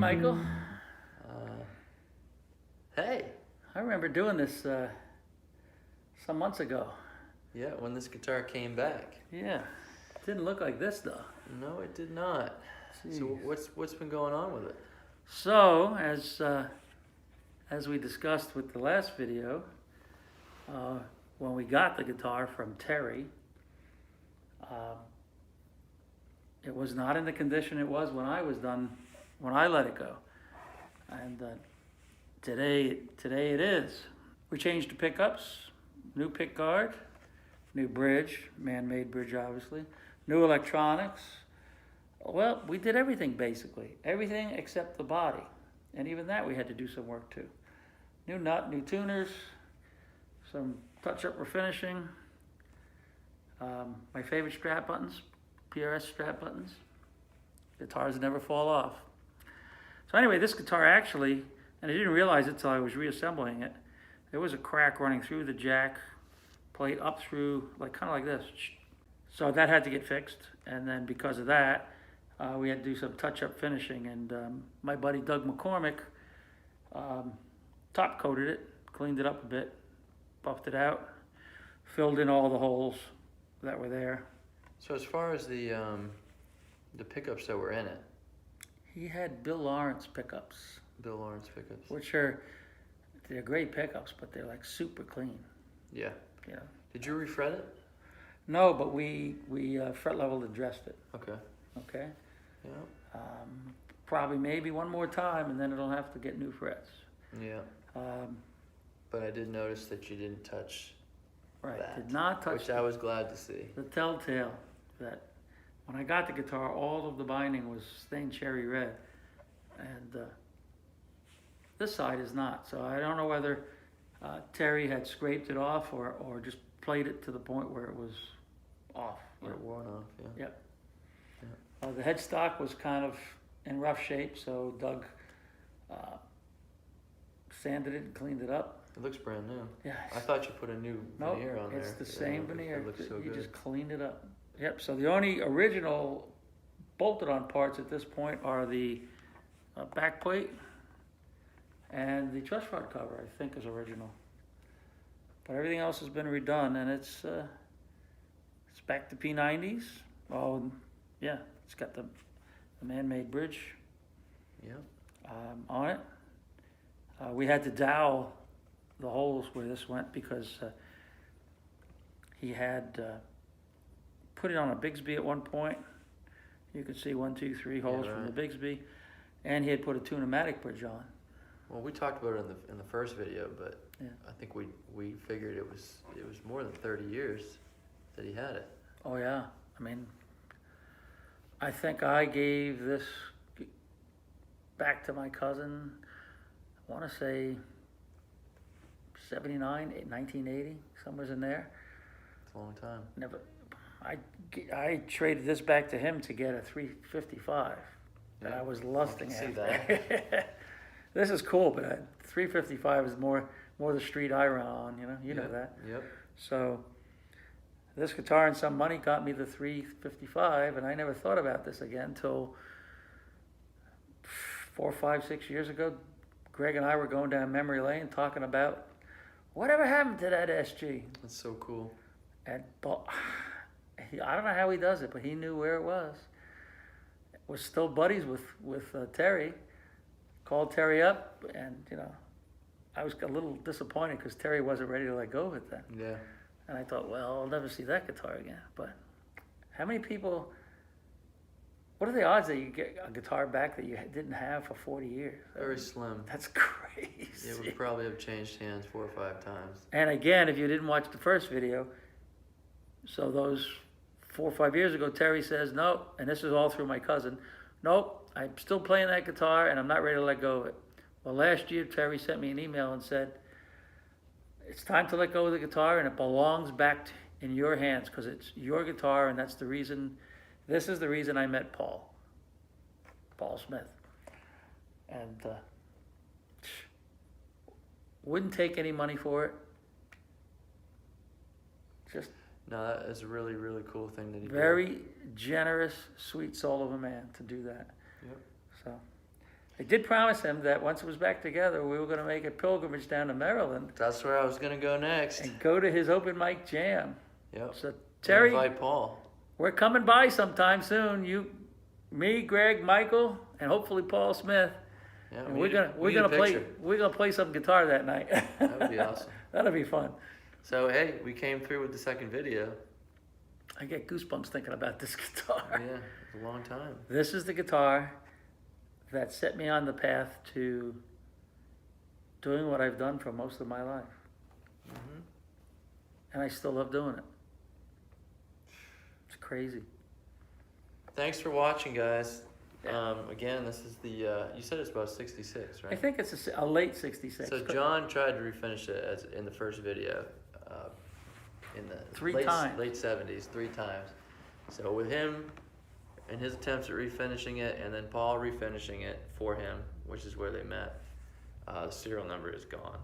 Michael. Hey. I remember doing this some months ago. Yeah, when this guitar came back. Yeah, didn't look like this though. No, it did not. Jeez. So what's been going on with it? So as we discussed with the last video, when we got the guitar from Terry, it was not in the condition it was when I was done, when I let it go. And today it is. We changed the pickups, new pick guard, new bridge, man-made bridge obviously, new electronics. Well, we did everything basically, everything except the body. And even that we had to do some work too. New nut, new tuners, some touch-up refinishing, my favorite strap buttons, PRS strap buttons. Guitars never fall off. So anyway, this guitar actually, and I didn't realize it till I was reassembling it, there was a crack running through the jack plate up through, like kind of like this. So that had to get fixed, and then because of that, we had to do some touch-up finishing, and my buddy Doug McCormick top coated it, cleaned it up a bit, buffed it out, filled in all the holes that were there. So as far as the pickups that were in it, He had Bill Lawrence pickups. Bill Lawrence pickups. They're great pickups, but they're like super clean. Yeah. You know. Did you refret it? No, but we fret leveled and dressed it. Okay. Okay. Yeah. Probably maybe one more time, and then it'll have to get new frets. Yeah. Um, But I did notice that you didn't touch right. that, Did not touch. which I was glad to see. The telltale that when I got the guitar, all of the binding was stained cherry red, and this side is not. So I don't know whether Terry had scraped it off or just played it to the point where it was off. Yeah, worn off. Yeah. Yep. Yeah. The headstock was kind of in rough shape, so Doug sanded it and cleaned it up. It looks brand new. Yeah. I thought you put a new veneer on there. It's the same veneer. It looks so You good. just cleaned it up. Yep. So the only original bolted-on parts at this point are the back plate and the truss rod cover. I think is original. But everything else has been redone, and it's back to P90s. Oh, yeah. It's got the man-made bridge. Yeah. On it. We had to dowel the holes where this went because he had put it on a Bigsby at one point. You could see 1, 2, 3 holes from the Bigsby, and he had put a Tune-O-Matic bridge on. Well, we talked about it in the first video, but Yeah. I think we figured it was more than 30 years that he had it. Oh yeah, I mean, I think I gave this back to my cousin, I want to say 79, 1980, somewhere in there. It's a long time. Never, I traded this back to him to get a 355 that I was lusting I can see after. that. This is cool, but a 355 is more the street I run on, you know. You know that. Yep. So this guitar and some money got me the 355, and I never thought about this again until 4, 5, 6 years ago. Greg and I were going down memory lane talking about whatever happened to that SG. That's so cool. And I don't know how he does it, but he knew where it was. Was still buddies with Terry. Called Terry up, and you know, I was a little disappointed because Terry wasn't ready to let go of it then. Yeah. And I thought, well, I'll never see that guitar again. But how many people? What are the odds that you get a guitar back that you didn't have for 40 years? Very slim. That's crazy. It would probably have changed hands 4 or 5 times. And again, if you didn't watch the first video, so those 4 or 5 years ago, Terry says, nope, and this is all through my cousin, nope, I'm still playing that guitar and I'm not ready to let go of it. Well, last year, Terry sent me an email and said, it's time to let go of the guitar and it belongs back in your hands because it's your guitar, and that's the reason, this is the reason I met Paul Smith. And wouldn't take any money for it. Just No, that is a really, really cool thing that he did. very generous, sweet soul of a man to do that. Yep. So I did promise him that once it was back together, we were going to make a pilgrimage down to Maryland That's where I was gonna go next. and go to his open mic jam. Yep. So Terry, Invite Paul. we're coming by sometime soon. You, me, Greg, Michael, and hopefully Paul Smith. Yeah, And we we're need gonna a- we're we need a gonna play picture. we're gonna play some guitar that night. That would be awesome. That'll be fun. So hey, we came through with the second video. I get goosebumps thinking about this guitar. Yeah, it's a long time. This is the guitar that set me on the path to doing what I've done for most of my life. Hmm. And I still love doing it. It's crazy. Thanks for watching, guys. Again, this is the, you said it's about 66, I right? think it's a late 66. So John tried to refinish it as in the first video, in the Three late, times. late 70s, 3 times. So with him and his attempts at refinishing it, and then Paul refinishing it for him, which is where they met, the serial number is gone.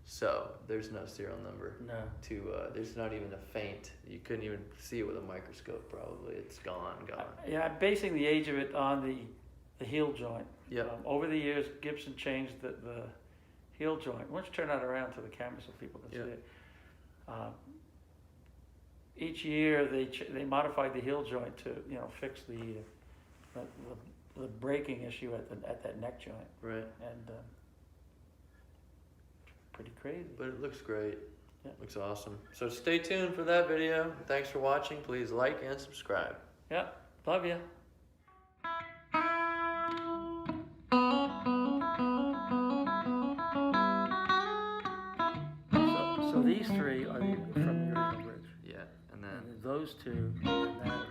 So there's no serial number No. to, there's not even a faint. You couldn't even see it with a microscope probably. It's gone. Yeah, I'm basing the age of it on the heel joint. Yep. Over the years, Gibson changed the heel joint. Why don't you turn that around to the camera so people can Yep. see it? Each year, they modified the heel joint to fix the breaking issue at that neck joint, Right. and pretty crazy. But it looks great. Yeah. Looks awesome. So stay tuned for that video. Thanks for watching. Please like and subscribe. Yeah, love you. So these three are from the original bridge. Yeah. And then And those two, and that